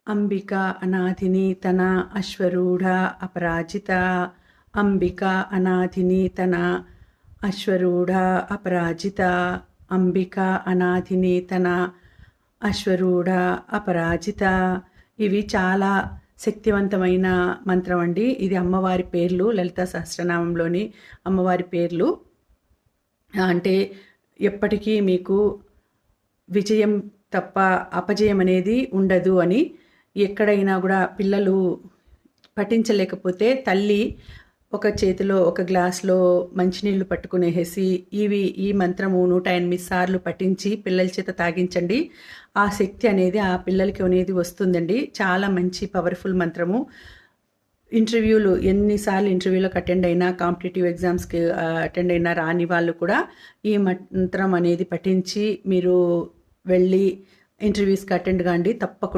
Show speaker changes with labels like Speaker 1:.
Speaker 1: అంబిక అనాథిని తన అశ్వరూఢ అపరాజిత. అంబిక అనాథిని తన అశ్వరూఢ అపరాజిత. అంబిక అనాథిని తన అశ్వరూఢ అపరాజిత. ఇవి చాలా శక్తివంతమైన మంత్రం అండి. ఇది అమ్మవారి పేర్లు, లలితా సహస్రనామంలోని అమ్మవారి పేర్లు. అంటే ఎప్పటికీ మీకు విజయం తప్ప అపజయం అనేది ఉండదు అని. ఎక్కడైనా కూడా పిల్లలు పఠించలేకపోతే తల్లి ఒక చేతిలో ఒక గ్లాస్లో మంచినీళ్ళు పట్టుకునేసి ఈ మంత్రము 108 సార్లు పఠించి పిల్లల చేత తాగించండి. ఆ శక్తి అనేది ఆ పిల్లలకి అనేది వస్తుందండి. చాలా మంచి పవర్ఫుల్ మంత్రము. ఎన్నిసార్లు ఇంటర్వ్యూలకు అటెండ్ అయినా, కాంపిటేటివ్ ఎగ్జామ్స్కి అటెండ్ అయినా రాని వాళ్ళు కూడా ఈ మంత్రం అనేది పఠించి మీరు వెళ్ళి ఇంటర్వ్యూస్కి అటెండ్ కాండి తప్పకుండా.